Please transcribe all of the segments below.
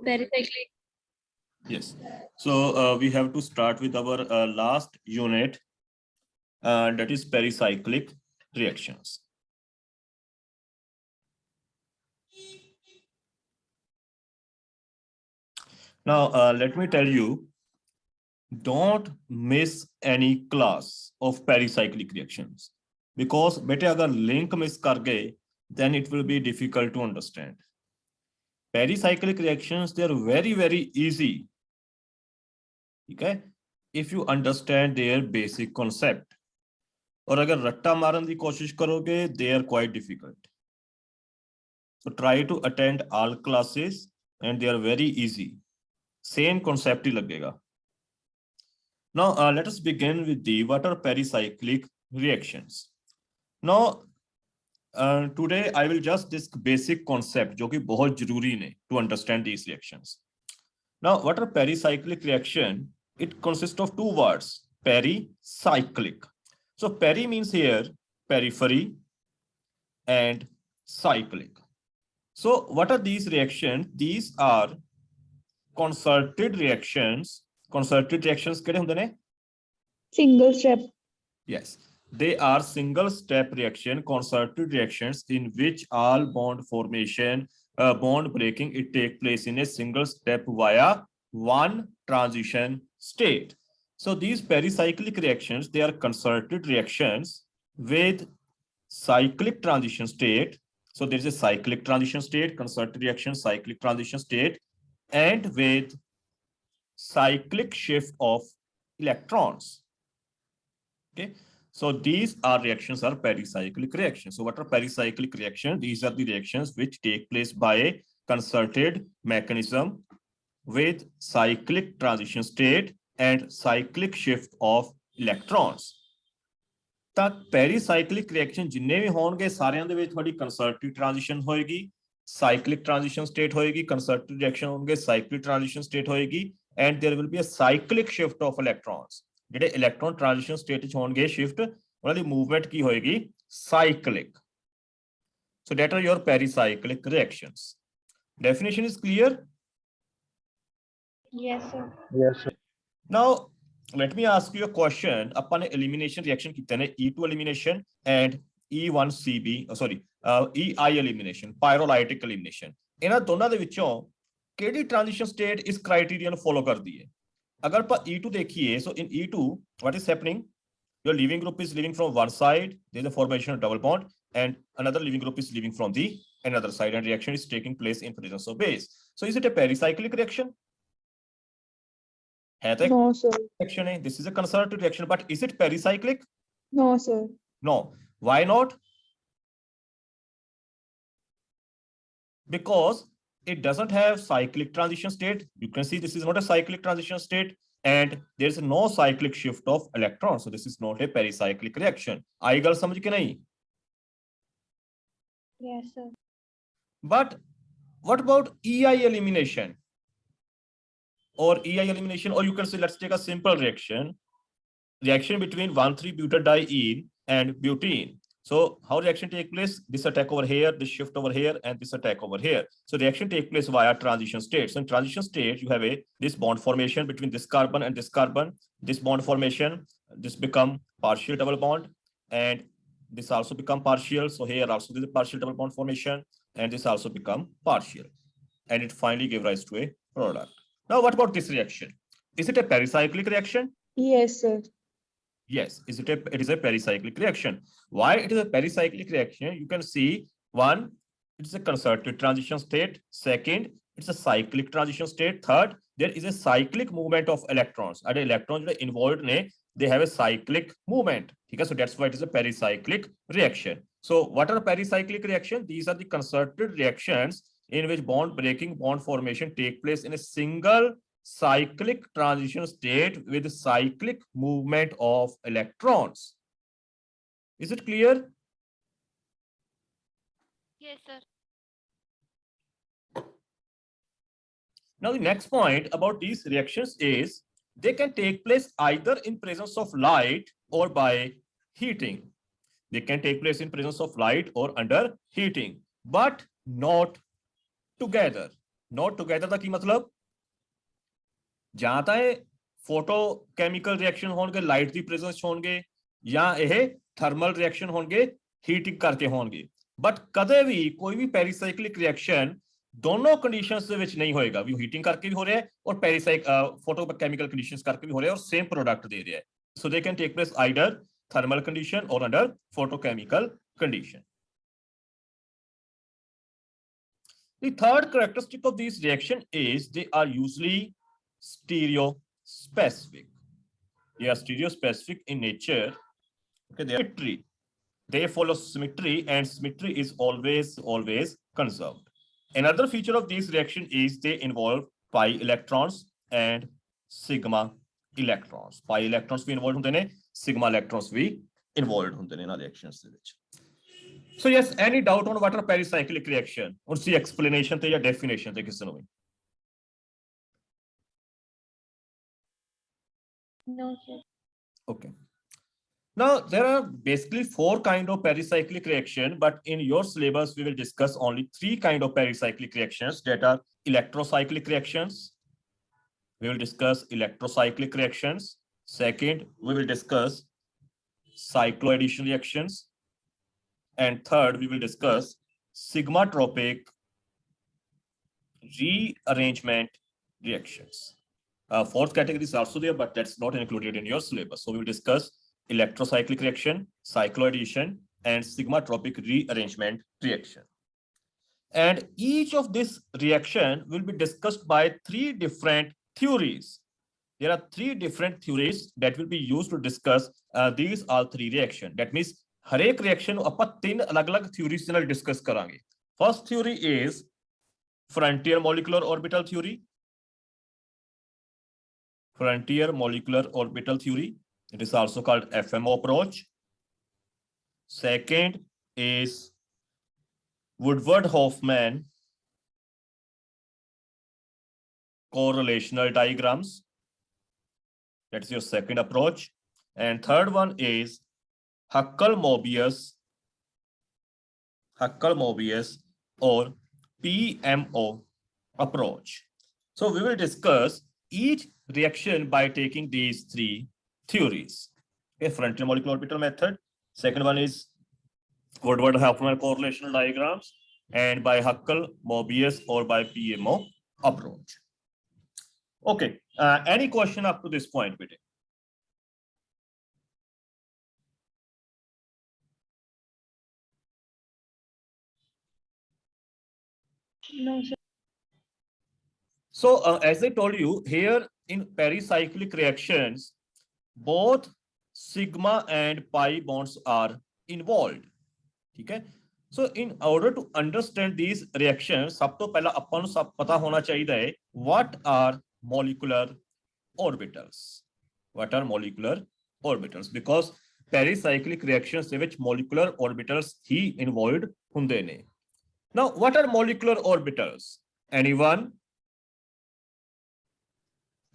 Pericyclic. Yes. So we have to start with our last unit, that is pericyclic reactions. Now, let me tell you, don't miss any class of pericyclic reactions, because bete agar link miss kar gaye, then it will be difficult to understand. Pericyclic reactions, they are very, very easy. Okay, if you understand their basic concept. और अगर रट्टा मारन की कोशिश करोगे, they are quite difficult. So try to attend all classes and they are very easy. Same concept ही लगेगा. Now let us begin with the what are pericyclic reactions. Now today I will just discuss basic concept जो कि बहुत जरूरी ने to understand these reactions. Now what are pericyclic reaction? It consists of two words, pericyclic. So peri means here periphery and cyclic. So what are these reactions? These are concerted reactions. Concerted reactions kede hunde ne? Single step. Yes, they are single step reaction, concerted reactions in which all bond formation, bond breaking, it take place in a single step via one transition state. So these pericyclic reactions, they are concerted reactions with cyclic transition state. So there is a cyclic transition state, concerted reaction, cyclic transition state, and with cyclic shift of electrons. Okay, so these are reactions are pericyclic reactions. So what are pericyclic reactions? These are the reactions which take place by a concerted mechanism with cyclic transition state and cyclic shift of electrons. ਤਾਂ ਪੈਰੀਸਾਈਕਲਿਕ reaction ਜਿੰਨੇ ਵੀ ਹੋਣਗੇ ਸਾਰਿਆਂ ਦੇ ਵਿੱਚ ਤੁਹਾਡੀ ਕੰਸਰਟਿਵ transition ਹੋਏਗੀ, ਸਾਈਕਲਿਕ transition state ਹੋਏਗੀ, concerted reaction ਹੋਣਗੇ ਸਾਈਕਲਿਕ ਟ੍ਰਾਂਜੀਸ਼ਨ ਸਟੇਟ ਹੋਏਗੀ, and there will be a cyclic shift of electrons. ਜਿਹੜੇ ਇਲੈਕਟ੍ਰੋਨ ਟ੍ਰਾਂਜੀਸ਼ਨ ਸਟੇਟ ਵਿੱਚ ਹੋਣਗੇ ਸ਼ਿਫਟ, ਉਹਨਾਂ ਦੀ ਮੂਵਮੈਂਟ ਕੀ ਹੋਏਗੀ? ਸਾਈਕਲਿਕ. So that are your pericyclic reactions. Definition is clear? Yes, sir. Yes, sir. Now let me ask you a question. ਆਪਾਂ ਨੇ elimination reaction ਕੀਤੇ ਨੇ, E2 elimination and E1CB, EI elimination, pyrolytic elimination. ਇਹਨਾਂ ਦੋਨਾਂ ਦੇ ਵਿੱਚੋਂ ਕਿਹੜੀ transition state ਇਸ criterion ਨੂੰ follow ਕਰਦੀ ਹੈ? ਅਗਰ ਆਪਾਂ E2 ਦੇਖੀਏ, so in E2 what is happening? Your leaving group is leaving from one side, there is a formation of double bond, and another leaving group is leaving from the another side, and reaction is taking place in presence of base. So is it a pericyclic reaction? No, sir. Reaction. This is a concerted reaction, but is it pericyclic? No, sir. No. Why not? Because it doesn't have cyclic transition state. You can see this is not a cyclic transition state, and there's no cyclic shift of electrons. So this is not a pericyclic reaction. आई गल समझ के नहीं? Yes, sir. But what about EI elimination? Or EI elimination, or you can say, let's take a simple reaction between 1,3-butadiene and butene. So how reaction take place? This attack over here, this shift over here, and this attack over here. So reaction take place via transition state. So in transition state, you have this bond formation between this carbon and this carbon. This bond formation, this become partial double bond, and this also become partial. So here also this is a partial double bond formation, and this also become partial, and it finally give rise to a product. Now, what about this reaction? Is it a pericyclic reaction? Yes, sir. Yes, it is a pericyclic reaction. Why it is a pericyclic reaction? You can see, one, it's a concerted transition state. Second, it's a cyclic transition state. Third, there is a cyclic movement of electrons. And electrons involved, they have a cyclic movement. Okay, so that's why it is a pericyclic reaction. So what are pericyclic reactions? These are the concerted reactions in which bond breaking, bond formation take place in a single cyclic transition state with cyclic movement of electrons. Is it clear? Yes, sir. Now the next point about these reactions is they can take place either in presence of light or by heating. They can take place in presence of light or under heating, but not together. Not together दा की मतलब ਜਾਂ ਤਾਂ ਇਹ photo chemical reaction ਹੋਣਗੇ light ਦੀ presence ਹੋਣਗੇ ਜਾਂ ਇਹ ਥਰਮਲ ਰਿਐਕਸ਼ਨ ਹੋਣਗੇ ਹੀਟਿੰਗ ਕਰਕੇ ਹੋਣਗੇ ਬਟ ਕਦੇ ਵੀ ਕੋਈ ਵੀ ਪੈਰੀਸਾਈਕਲਿਕ ਰਿਐਕਸ਼ਨ ਦੋਨੋਂ ਕੰਡੀਸ਼ਨਸ ਦੇ ਵਿੱਚ ਨਹੀਂ ਹੋਏਗਾ ਵੀ ਹੀਟਿੰਗ ਕਰਕੇ ਵੀ ਹੋ ਰਿਹਾ ਹੈ ਔਰ ਫੋਟੋ ਕੈਮੀਕਲ ਕੰਡੀਸ਼ਨਸ ਕਰਕੇ ਵੀ ਹੋ ਰਿਹਾ ਹੈ ਔਰ ਸੇਮ ਪ੍ਰੋਡਕਟ ਦੇ ਰਿਹਾ ਹੈ so they can take place either thermal condition or under photochemical condition. The third characteristic of these reaction is they are usually stereospecific. They are stereospecific in nature. Okay, they are symmetry. They follow symmetry, and symmetry is always conserved. Another feature of these reaction is they involve pi electrons and sigma electrons. Pi electrons भी involved होते हैं, sigma electrons भी involved होते हैं इन reactions ਦੇ ਵਿੱਚ. So yes, any doubt on what are pericyclic reaction? उसकी explanation ਤੇ या definition ਤੇ ਕਿਸੇ ਨੂੰ ਵੀ? No, sir. Okay. Now there are basically 4 kind of pericyclic reaction, but in your syllabus we will discuss only 3 kind of pericyclic reactions, that are electrocyclic reactions. We will discuss electrocyclic reactions. Second, we will discuss cycloaddition reactions. And third, we will discuss sigmatropic rearrangement reactions. Fourth category is also there, but that's not included in your syllabus. So we will discuss electrocyclic reaction, cycloaddition, and sigmatropic rearrangement reaction. And each of this reaction will be discussed by 3 different theories. There are 3 different theories that will be used to discuss these all 3 reaction. That means हर एक reaction ਆਪਾਂ 3 अलग-अलग theories ਨਾਲ discuss ਕਰਾਂਗੇ. First theory is frontier molecular orbital theory. Frontier molecular orbital theory. It is also called FMO approach. Second is Woodward-Hoffmann correlational diagrams. That's your second approach. And third one is Huckel-Mobius or PMO approach. So we will discuss each reaction by taking these 3 theories. Okay, frontier molecular orbital method. Second one is Woodward-Hoffmann correlational diagrams, and by Huckel-Mobius or by PMO approach. Okay, any question up to this point, beta? No, sir. So as I told you, here in pericyclic reactions, both sigma and pi bonds are involved. Okay, so in order to understand these reactions, सब तो पहला अपन को सब पता होना चाहिए है what are molecular orbitals. What are molecular orbitals? Because pericyclic reactions ਦੇ ਵਿੱਚ molecular orbitals ही involved ਹੁੰਦੇ ਨੇ. Now, what are molecular orbitals? Anyone?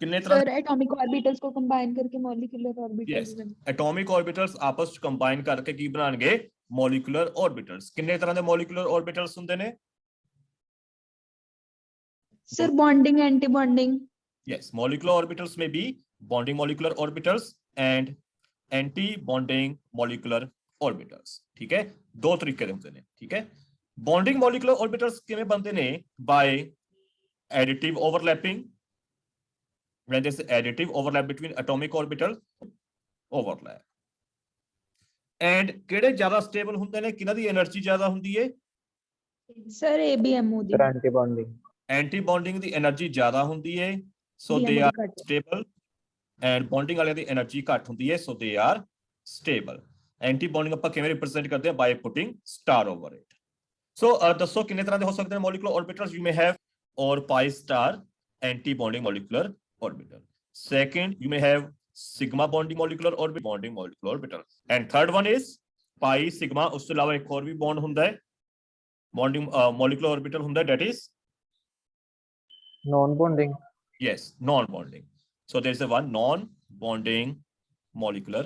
कितने तरह? Sir, atomic orbitals को combine करके molecular orbitals Yes, बनते atomic orbitals आपस ਚ combine करके ਕੀ ਬਣਾਣਗੇ? Molecular orbitals. कितने तरह ਦੇ molecular orbitals ਹੁੰਦੇ ਨੇ? Sir, bonding, anti-bonding. Yes, molecular orbitals may be bonding molecular orbitals and anti-bonding molecular orbitals. ठीक है, 2 तरीके ਦੇ ਹੁੰਦੇ ਨੇ. ठीक है, bonding molecular orbitals ਕਿਵੇਂ ਬਣਦੇ ਨੇ? By additive overlapping. When there's additive overlap between atomic orbitals, overlap. And ਕਿਹੜੇ ਜ਼ਿਆਦਾ stable ਹੁੰਦੇ ਨੇ? ਕਿਹਨਾਂ ਦੀ એનર્ਜੀ ਜ਼ਿਆਦਾ ਹੁੰਦੀ ਹੈ? Sir, ABMO ਦੀ. anti-bonding. Anti-bonding ਦੀ એનર્ਜੀ ਜ਼ਿਆਦਾ ਹੁੰਦੀ ਹੈ, so they BMO are ਦੀ ਘੱਟ। stable. And bonding ਵਾਲਿਆਂ ਦੀ એનર્ਜੀ ਘੱਟ ਹੁੰਦੀ ਹੈ, so they are stable. Anti-bonding ਆਪਾਂ ਕਿਵੇਂ represent ਕਰਦੇ ਹਾਂ? By putting star over it. So ਦੱਸੋ ਕਿੰਨੇ ਤਰ੍ਹਾਂ ਦੇ ਹੋ ਸਕਦੇ ਨੇ molecular orbitals? You may have or pi star anti-bonding molecular orbital. Second, you may have sigma bonding molecular orbital, bonding molecular orbital. And third one is pi sigma. ਉਸ ਤੋਂ ਇਲਾਵਾ ਇੱਕ ਹੋਰ ਵੀ bond ਹੁੰਦਾ ਹੈ, bonding molecular orbital ਹੁੰਦਾ ਹੈ, that is Non-bonding. yes, non-bonding. So there is a one non-bonding molecular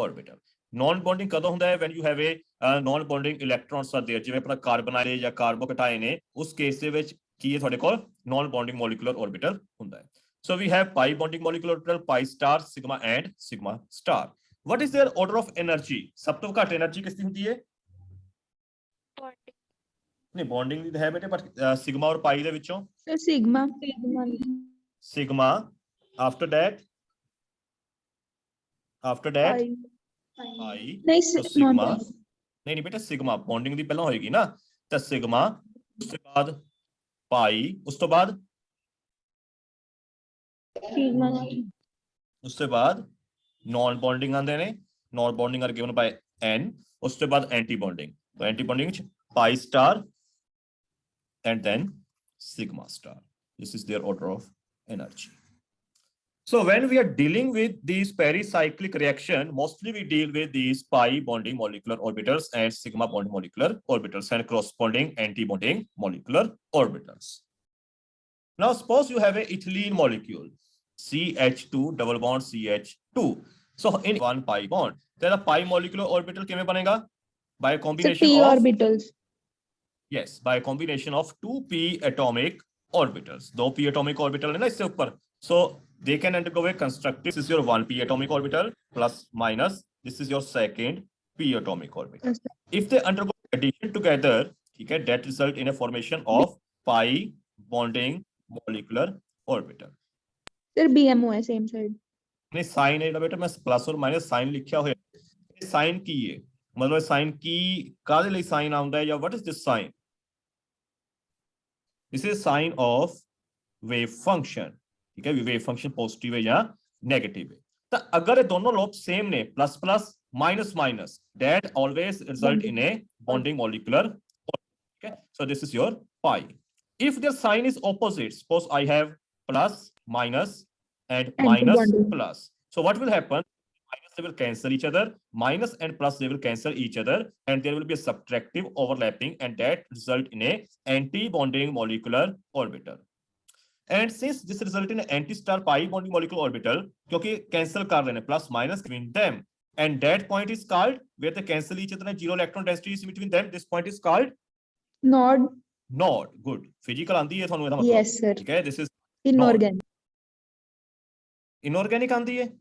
orbital. Non-bonding ਕਦੋਂ ਹੁੰਦਾ ਹੈ? When you have a non-bonding electrons are there. ਜਿਵੇਂ ਆਪਣਾ ਕਾਰਬਨ ਆਏ ਜਾਂ ਕਾਰਬੋਕੇਟਾਇਨ ਨੇ, ਉਸ ਕੇਸ ਦੇ ਵਿੱਚ ਕੀ ਇਹ ਤੁਹਾਡੇ ਕੋਲ non bonding molecular orbital ਹੁੰਦਾ ਹੈ। So we have pi bonding molecular orbital, pi star, sigma and sigma star. What is their order of energy? ਸਭ ਤੋਂ ਘੱਟ એનર્ਜੀ ਕਿਸ ਦੀ ਹੁੰਦੀ ਹੈ? ਨਹੀਂ ਬੌਂਡਿੰਗ ਦੀ ਹੈ ਬੇਟੇ, ਬਟ ਸਿਗਮਾ ਔਰ ਪਾਈ ਦੇ ਵਿੱਚੋਂ sir sigma sigma, after that पाई ਪਾਈ, नहीं तो सर सिग्मा नहीं बेटा सिग्मा बॉन्डिंग ਦੀ ਪਹਿਲਾਂ ਹੋਏਗੀ ਨਾ, ਤਾਂ ਸਿਗਮਾ ਉਸ ਤੋਂ ਬਾਅਦ ਪਾਈ, ਉਸ ਤੋਂ ਬਾਅਦ सिग्मा ਉਸ ਤੋਂ ਬਾਅਦ ਨॉन ਬੌਂਡਿੰਗ ਆਉਂਦੇ ਨੇ, non bonding are given by n, ਉਸ ਤੋਂ ਬਾਅਦ ਐਂਟੀ ਬੌਂਡਿੰਗ, ਤਾਂ ਐਂਟੀ ਬੌਂਡਿੰਗ ਚ pi star and then sigma star. This is their order of energy. So when we are dealing with these pericyclic reaction, mostly we deal with these pi bonding molecular orbitals and sigma bonding molecular orbitals and corresponding anti-bonding molecular orbitals. Now suppose you have a ethylene molecule, CH2 double bond CH2. So in one pi bond, then a pi molecular orbital किमें बनेगा? By a sir combination p of orbitals yes, by a combination of two p atomic orbitals. दो p atomic orbital है ना इससे ऊपर, so they can undergo a constructive. This is your one p atomic orbital plus minus. This is your second p atomic orbital. If they undergo addition together, ठीक है, that result in a formation of pi bonding molecular orbital. Sir BMO है same side नहीं sign है बेटा, मैं plus और minus sign लिखा हुआ है, साइन की है मतलब साइन की कादे ਲਈ साइन ਆਉਂਦਾ ਹੈ ਜਾਂ what is this sign? This is sign of wave function, ठीक है, wave function पॉजिटिव है या नेगेटिव है। तो अगर ये दोनों लोब सेम ने plus plus minus minus, that always result in a bonding molecular, okay, so this is your pi. If their sign is opposite, suppose I have plus minus and minus Antibonding. plus, so what will happen? Minus they will cancel each other, minus and plus they will cancel each other, and there will be a subtractive overlapping, and that result in a anti-bonding molecular orbital. And since this result in an anti-star pi bonding molecular orbital, क्योंकि cancel कर रहे हैं plus minus between them, and that point is called where they cancel each other and zero electron density is between them. This point is called nod node. Good. Physical आंदी है थानू ਇਹਦਾ मतलब, yes sir ठीक है, this is inorganic inorganic आंदी है,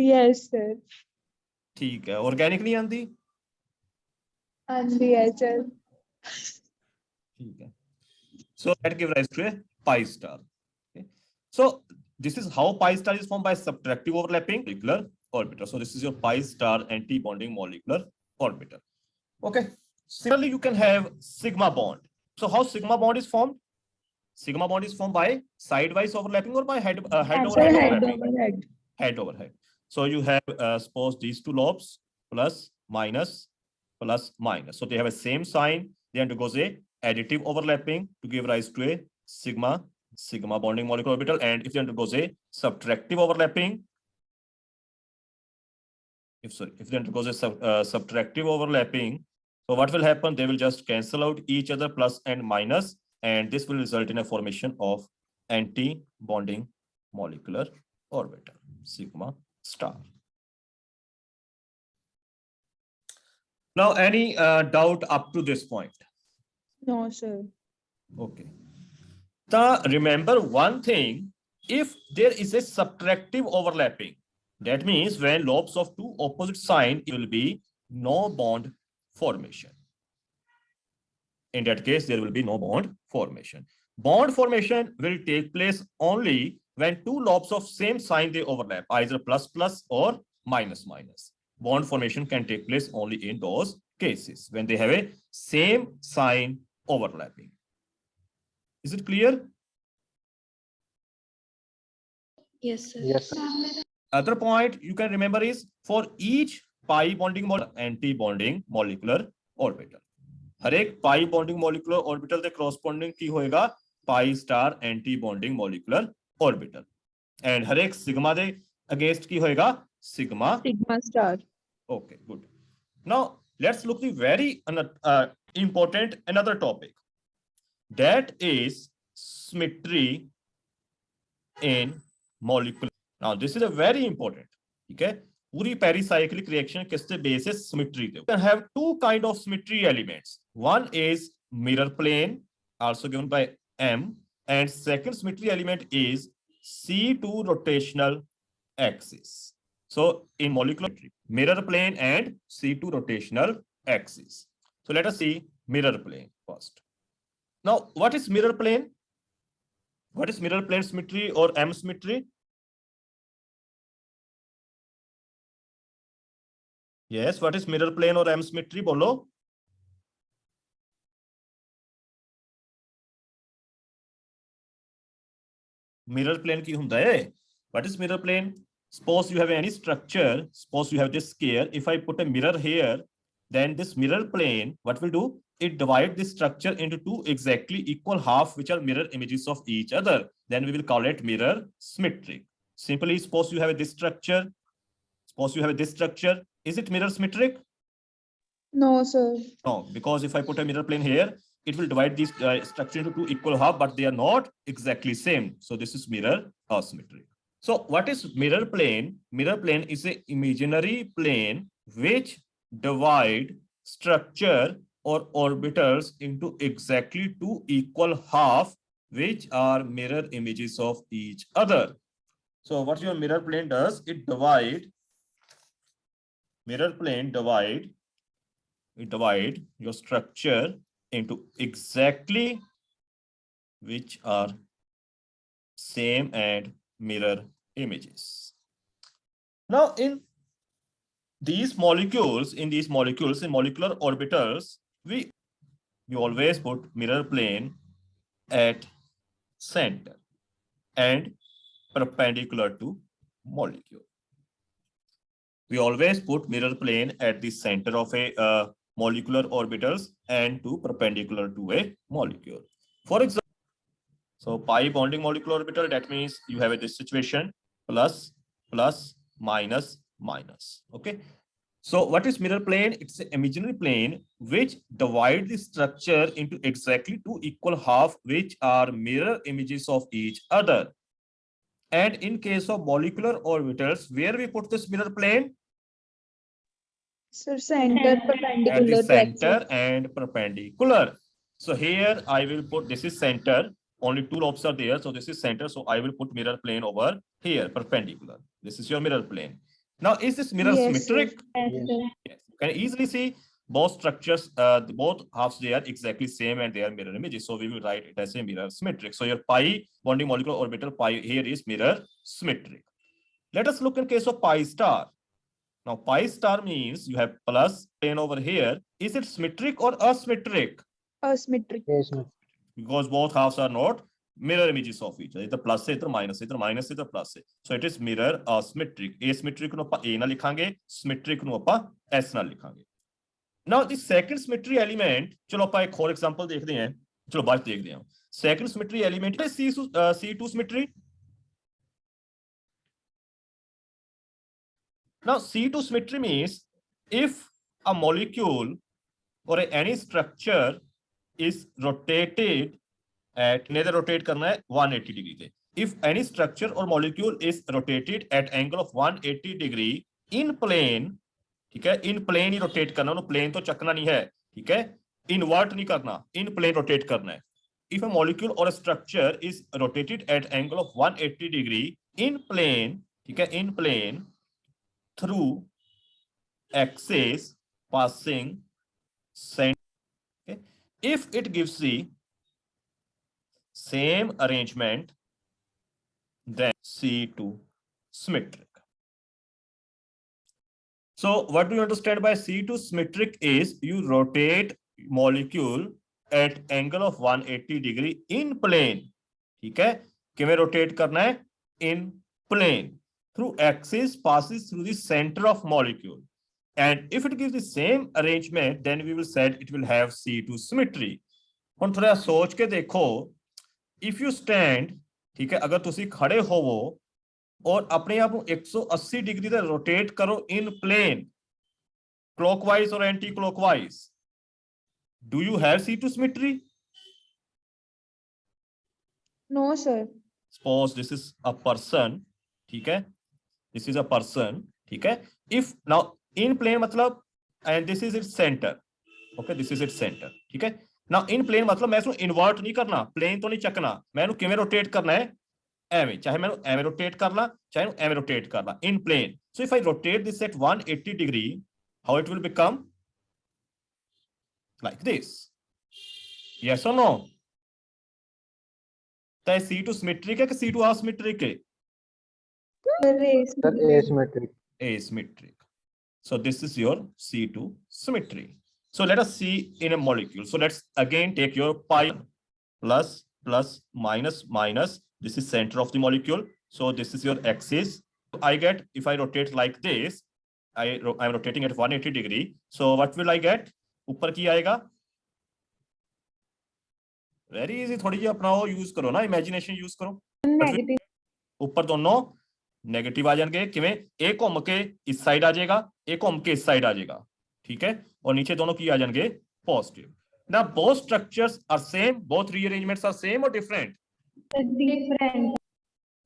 yes sir ठीक है, organic नहीं आंदी, and yes sir ठीक है, so that give rise to a pi star. Okay, so this is how pi star is formed by subtractive overlapping molecular orbital. So this is your pi star anti-bonding molecular orbital. Okay, similarly you can have sigma bond. So how sigma bond is formed? Sigma bond is formed by sidewise overlapping or by head over sir head head overlapping, over head head over head. So you have suppose these two lobes plus minus plus minus, so they have a same sign, they undergoes a additive overlapping to give rise to a sigma bonding molecular orbital, and if they undergoes a subtractive overlapping, if they undergoes a subtractive overlapping, so what will happen? They will just cancel out each other plus and minus, and this will result in a formation of anti-bonding molecular orbital, sigma star. Now, any doubt up to this point? no sir Okay. Now, remember one thing, if there is a subtractive overlapping, that means when lobes of two opposite sign, it will be no bond formation. In that case, there will be no bond formation. Bond formation will take place only when two lobes of same sign they overlap, either plus plus or minus minus. Bond formation can take place only in those cases when they have a same sign overlapping. Is it clear? yes sir Yes. Other point you can remember is for each pi bonding anti-bonding molecular orbital. हर एक pi bonding molecular orbital ਦੇ corresponding ਕੀ ਹੋਏਗਾ? Pi star anti-bonding molecular orbital. And हर एक sigma ਦੇ against ਕੀ ਹੋਏਗਾ? Sigma. sigma star Okay, good. Now let's look the very important another topic. That is symmetry in molecular. Now this is a very important, okay? पूरी pericyclic reaction किससे base है? Symmetry पे. You can have two kind of symmetry elements. One is mirror plane also given by M, and second symmetry element is C2 rotational axis. So in molecular mirror plane and C2 rotational axis. So let us see mirror plane first. Now, what is mirror plane? What is mirror plane symmetry or M symmetry? Yes, what is mirror plane or M symmetry? Bolo. Mirror plane की ਹੁੰਦਾ है. What is mirror plane? Suppose you have any structure. Suppose you have this sphere. If I put a mirror here, then this mirror plane, what will do? It divide this structure into two exactly equal half, which are mirror images of each other. Then we will call it mirror symmetric. Simply, suppose you have this structure. Suppose you have this structure. Is it mirror symmetric? No, sir. No, because if I put a mirror plane here, it will divide these structure into two equal half, but they are not exactly same. So this is mirror asymmetry. So what is mirror plane? Mirror plane is an imaginary plane which divide structure or orbitals into exactly two equal half, which are mirror images of each other. So what your mirror plane does, it divide your structure into exactly which are same and mirror images. Now in molecules in molecular orbitals, we always put mirror plane at center and perpendicular to molecule. We always put mirror plane at the center of a molecular orbitals and to perpendicular to a molecule. For example, so pi bonding molecular orbital, that means you have this situation, plus, plus, minus, minus. Okay. So what is mirror plane? It's an imaginary plane which divide the structure into exactly two equal half, which are mirror images of each other. And in case of molecular orbitals, where we put this mirror plane? Sir, center At the perpendicular to center axis. and perpendicular. So here I will put, this is center, only two lobes are there, so this is center, so I will put mirror plane over here, perpendicular. This is your mirror plane. Now is this mirror Yes, sir. symmetric? Yes, sir. Yes. You can easily see both structures, both halves, they are exactly same and they are mirror images, so we will write it as a mirror symmetric. So your pi bonding molecular orbital pi here is mirror symmetric. Let us look in case of pi star. Now, pi star means you have plus plane over here. Is it symmetric or asymmetric? Asymmetric. Yes, ma'am. Because both halves are not mirror images of each other. Either plus है, either minus है, either minus है, either plus है. So it is mirror asymmetric. Asymmetric ਨੂੰ ਆਪਾਂ A ਨਾਲ ਲਿਖਾਂਗੇ, symmetric ਨੂੰ ਆਪਾਂ S ਨਾਲ ਲਿਖਾਂਗੇ. Now the second symmetry element, ਚਲੋ ਆਪਾਂ ਇੱਕ ਹੋਰ example ਦੇਖਦੇ ਹਾਂ. ਚਲੋ ਬਾਅਦ ਦੇਖਦੇ ਹਾਂ. Second symmetry element is C2 symmetry. Now, C2 symmetry means if a molecule or any structure is rotated at, neither rotate करना है 180 degree. If any structure or molecule is rotated at angle of 180 degree in plane, ठीक है, in plane he rotate करना, उन्हें plane तो चकना नहीं है, ठीक है, invert नहीं करना, in plane rotate करना है. If a molecule or a structure is rotated at angle of 180 degree in plane, ठीक है, in plane, through axis passing center. Okay. If it gives the same arrangement, then C2 symmetric. So what do you understand by C2 symmetric is you rotate molecule at angle of 180 degree in plane. ठीक है, किमें rotate करना है? In plane. Through axis passes through the center of molecule, and if it gives the same arrangement, then we will say it will have C2 symmetry. ਹੁਣ ਥੋੜਾ सोच के देखो, if you stand, ठीक है, अगर तुसी खड़े होवो और अपने आप को 180 डिग्री ਦਾ रोटेट करो in plane, clockwise or anti-clockwise, do you have C2 symmetry? No, sir. Suppose this is a person, ठीक है, this is a person, ठीक है, if now in plane मतलब, and this is its center, okay, this is its center, ठीक है, ਨਾ ਇਨ plain ਮਤਲਬ ਮੈਂ ਇਸਨੂੰ ਇਨਵਰਟ ਨਹੀਂ ਕਰਨਾ, ਪਲੇਨ ਤੋਂ ਨਹੀਂ ਚੱਕਣਾ, ਮੈਂ ਇਹਨੂੰ ਕਿਵੇਂ ਰੋਟੇਟ ਕਰਨਾ ਹੈ, ਐਵੇਂ, ਚਾਹੇ ਮੈਂ ਇਹਨੂੰ ਐਵੇਂ ਰੋਟੇਟ ਕਰ ਲਾਂ, ਚਾਹੇ ਇਹਨੂੰ ਐਵੇਂ ਰੋਟੇਟ ਕਰ ਲਾਂ, in plane. So if I rotate this at 180 degree, how it will become? Like this. Yes or no? ਤਾਂ ਇਹ C2 ਸਿਮੈਟ੍ਰਿਕ ਹੈ ਕਿ C2 asymmetric ਹੈ? Sir, race. Sir, asymmetric. Asymmetric. So this is your C2 symmetry. So let us see in a molecule. So let's again take your pi plus plus minus minus. This is center of the molecule. So this is your axis. I get, if I rotate like this, I'm rotating at 180 degree. So what will I get? ऊपर की आएगा? Very easy. थोड़ी जी अपना वो use करो ना, imagination use करो. Negative. ऊपर दोनों नेगेटिव आ जाएंगे, किवें? एक घूम के इस साइड आ जाएगा, एक घूम के इस साइड आ जाएगा, ठीक है, और नीचे दोनों की आ जाएंगे positive. Now both structures are same, both rearrangements are same or different? Different.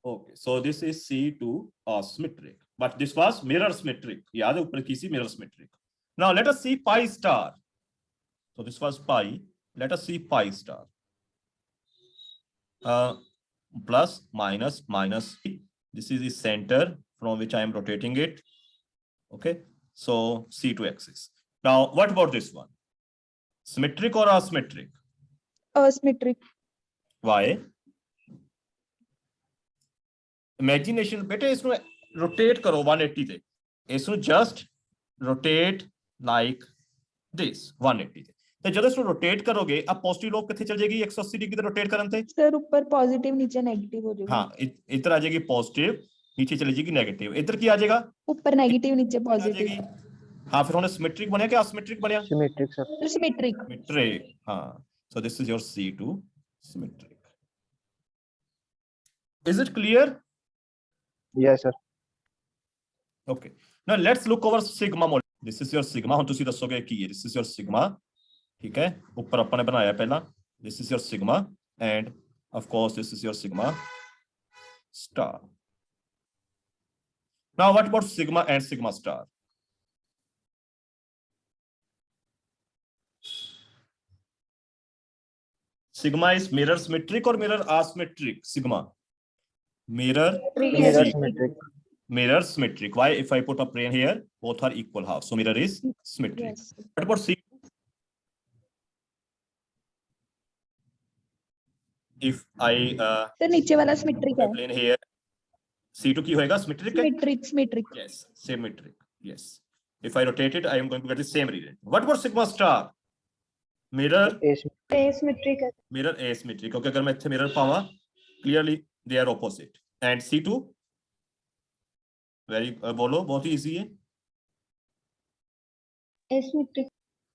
Okay, so this is C2 asymmetric, but this was mirror symmetric. याद है ऊपर की सी mirror symmetric. Now let us see pi star. So this was pi. Let us see pi star. Plus minus minus. This is the center from which I am rotating it. Okay, so C2 axis. Now, what about this one? Symmetric or asymmetric? Asymmetric. Why? Imagination, बेटे इसमें rotate करो 180 ते. इसमें just rotate like this 180 ते. तो जब इसको rotate करोगे, अब पॉजिटिव लोब कितने चल जाएगी 180 डिग्री ते रोटेट करन ते? सर ऊपर पॉजिटिव, नीचे नेगेटिव हो जाएगा. हाँ, इधर आ जाएगी पॉजिटिव, नीचे चली जाएगी नेगेटिव. इधर की आ जाएगा? ऊपर नेगेटिव, नीचे पॉजिटिव. हाँ, फिर हमने सिमेट्रिक बनया क्या asymmetric बनया? Symmetric, sir. Symmetric. Symmetric. हाँ. So this is your C2 symmetric. Is it clear? Yes, sir. Okay. Now let's look over sigma molecule. This is your sigma. हम तुसी दसोगे की है. This is your sigma. ठीक है. ऊपर अपन ने बनाया पहला. This is your sigma, and of course this is your sigma star. Now what about sigma and sigma star? Sigma is mirror symmetric or mirror asymmetric? Sigma. Mirror Mirror symmetric. mirror symmetric. Why? If I put a plane here, both are equal half. So mirror is symmetric. Yes. What about C? If I sir नीचे वाला symmetric है. plane here, C2 की होएगा symmetric है? Symmetric. Yes, symmetric. Yes. If I rotate it, I am going to get the same reading. What about sigma star? Mirror Asymmetric है. mirror asymmetric. Okay, अगर मैं इत्थे mirror Pawa, clearly they are opposite. And C2? Very बोलो, बहुत ही easy है. Asymmetric.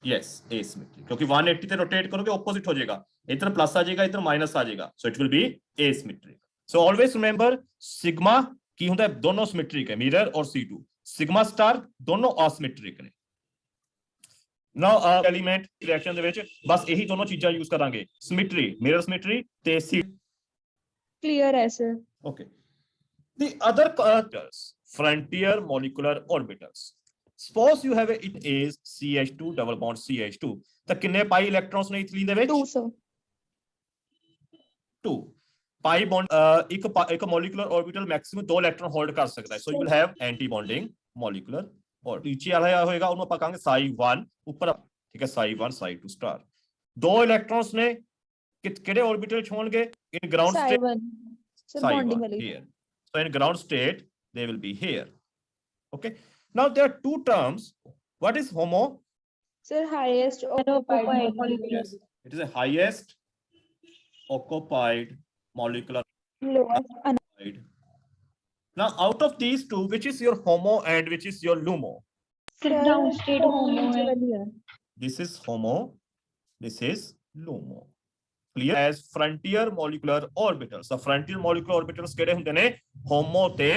Yes, asymmetric. क्योंकि 180 पे rotate करोगे opposite हो जाएगा. इधर प्लस आ जाएगा, इधर माइनस आ जाएगा. So it will be asymmetric. So always remember, sigma की होता है दोनों symmetric है, mirror और C2. Sigma star दोनों asymmetric ने. Now element reaction ਦੇ ਵਿੱਚ ਬਸ ਇਹੀ ਦੋਨੋਂ ਚੀਜ਼ਾਂ यूज ਕਰਾਂਗੇ. Symmetry, mirror symmetry ਤੇ C. Clear है sir. Okay. The other characters, frontier molecular orbitals. Suppose you have it is CH2 double bond CH2. ਤਾਂ ਕਿੰਨੇ ਪਾਈ ਇਲੈਕਟ੍ਰੋਨਸ ਨੇ ਇਥਲੀਨ ਦੇ ਵਿੱਚ? 2 sir. 2. पाई बॉन्ड एक molecular orbital maximum 2 electron hold कर सकता है. So you will have anti bonding molecular orbital. नीचे वाला होएगा ਉਹਨੂੰ ਆਪਾਂ ਕਹਾਂਗੇ psi1 ਉੱਪਰ, ਠੀਕ ਹੈ, psi1 psi2 star. 2 ਇਲੈਕਟ੍ਰॉन्स ਨੇ ਕਿਹੜੇ orbital ਚ ਹੋਣਗੇ? In ground state. Psi1. Sir bonding वाली. Here. So in ground state they will be here. Okay. Now there are two terms. What is HOMO? Sir highest occupied molecule. Yes. It is a highest occupied molecular Lowest orbital. Now out of these two, which is your HOMO and which is your LUMO? ground state HOMO है. This is HOMO. This is LUMO. Clear? As frontier molecular orbitals. The frontier molecular orbitals ਕਿਹੜੇ ਹੁੰਦੇ ਨੇ? HOMO ਤੇ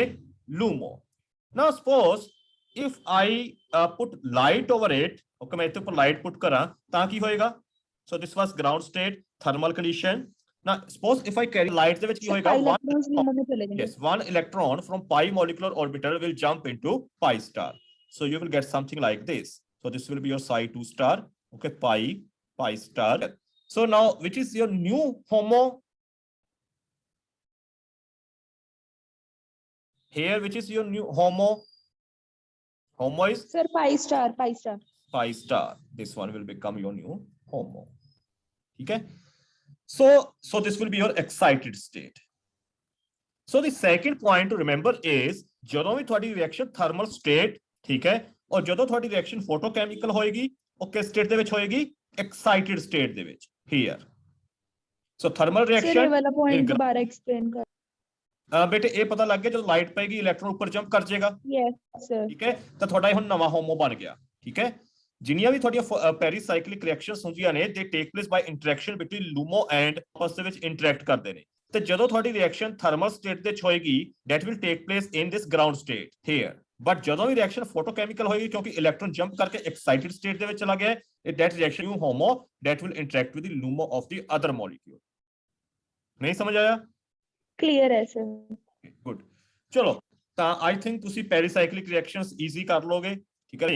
LUMO. Now suppose if I put light over it, okay, मैं इतने ऊपर light put करा, ਤਾਂ ਕੀ ਹੋਏਗਾ? So this was ground state, thermal condition. Now suppose if I carry light ਦੇ ਵਿੱਚ ਕੀ ਹੋਏਗਾ? Yes, one electron from pi molecular orbital will jump into pi star. So you will get something like this. So this will be your psi2 star. Okay, pi star. So now which is your new HOMO? Here which is your new HOMO? HOMO is Sir, pi star, pi star. pi star. This one will become your new HOMO. Okay. So this will be your excited state. So the second point to remember is ਜਦੋਂ ਵੀ ਤੁਹਾਡੀ reaction thermal state ਠੀਕ ਹੈ ਔਰ ਜਦੋਂ ਤੁਹਾਡੀ reaction ਫੋਟੋਕੈਮੀਕਲ ਹੋਏਗੀ ਉਹ ਕਿਸ ਸਟੇਟ ਦੇ ਵਿੱਚ ਹੋਏਗੀ ਐਕਸਾਈਟਡ ਸਟੇਟ ਦੇ ਵਿੱਚ here. So thermal Sir, ये reaction वाला point दोबारा explain कर. ਬੇਟੇ ਇਹ ਪਤਾ ਲੱਗ ਗਿਆ ਜਦੋਂ ਲਾਈਟ ਪਏਗੀ ਇਲੈਕਟ੍ਰੋਨ ਉੱਪਰ ਜੰਪ ਕਰ ਜਾਏਗਾ Yes, sir. ਠੀਕ ਹੈ ਤਾਂ ਤੁਹਾਡਾ ਇਹ ਹੁਣ ਨਵਾਂ ਹੋਮੋ ਬਣ ਗਿਆ ਠੀਕ ਹੈ ਜਿੰਨੀਆਂ ਵੀ ਤੁਹਾਡੀਆਂ ਪੈਰੀਸਾਈਕਲਿਕ ਰਿਐਕਸ਼ਨਸ ਹੁੰਦੀਆਂ ਨੇ they take place by interaction between LUMO and ਆਪਸ ਦੇ ਵਿੱਚ ਇੰਟਰੈਕਟ ਕਰਦੇ ਨੇ ਤੇ ਜਦੋਂ ਤੁਹਾਡੀ ਰਿਐਕਸ਼ਨ ਥਰਮਲ ਸਟੇਟ ਦੇ ਵਿੱਚ ਹੋਏਗੀ that will take place in this ground state here but ਜਦੋਂ ਵੀ ਰਿਐਕਸ਼ਨ ਫੋਟੋਕੈਮੀਕਲ ਹੋਏਗੀ ਕਿਉਂਕਿ ਇਲੈਕਟ੍ਰੋਨ ਜੰਪ ਕਰਕੇ ਐਕਸਾਈਟਡ ਸਟੇਟ ਦੇ ਵਿੱਚ ਚਲਾ ਗਿਆ ਹੈ that reaction new HOMO that will interact with the LUMO of the other molecule ਨਹੀਂ ਸਮਝ ਆਇਆ Clear है, sir. ਗੁੱਡ ਚਲੋ ਤਾਂ ਆਈ ਥਿੰਕ ਤੁਸੀਂ ਪੈਰੀਸਾਈਕਲਿਕ ਰਿਐਕਸ਼ਨਸ ਈਜ਼ੀ ਕਰ ਲੋਗੇ ਠੀਕ ਹੈ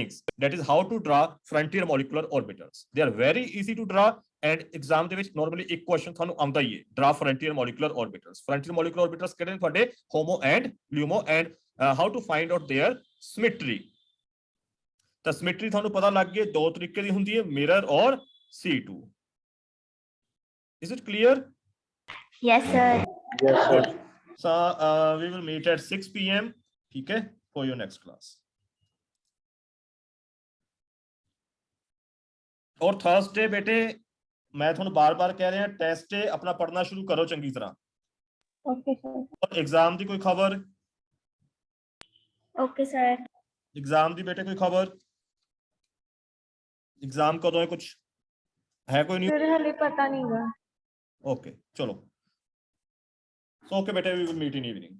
that is how to draw frontier molecular orbitals they are very easy to draw and exam ਦੇ ਵਿੱਚ normally ਇੱਕ ਕੁਐਸਚਨ ਤੁਹਾਨੂੰ ਆਉਂਦਾ ਹੀ ਹੈ draw frontier molecular orbitals ਕਿਹੜੇ ਨੇ ਤੁਹਾਡੇ HOMO and LUMO and how to find out their symmetry ਤਾਂ symmetry ਤੁਹਾਨੂੰ ਪਤਾ ਲੱਗ ਗਿਆ ਦੋ ਤਰੀਕੇ ਦੀ ਹੁੰਦੀ ਹੈ mirror ਔਰ C2 is it clear Yes, sir. Yes, sir. so we will meet at 6 p.m. ठीक है for your next class और थर्सडे बेटे मैं ਤੁਹਾਨੂੰ ਬਾਰ-ਬਾਰ ਕਹਿ ਰਿਹਾ ਟੈਸਟ ਹੈ ਆਪਣਾ ਪੜ੍ਹਨਾ ਸ਼ੁਰੂ ਕਰੋ ਚੰਗੀ ਤਰ੍ਹਾਂ Okay, sir. और एग्जाम ਦੀ ਕੋਈ ਖਬਰ Okay, sir. एग्जाम ਦੀ बेटे कोई खबर एग्जाम कदों है कुछ है कोई न्यूज़ Sir, हले पता नहीं गा. ओके चलो so okay बेटे we will meet in evening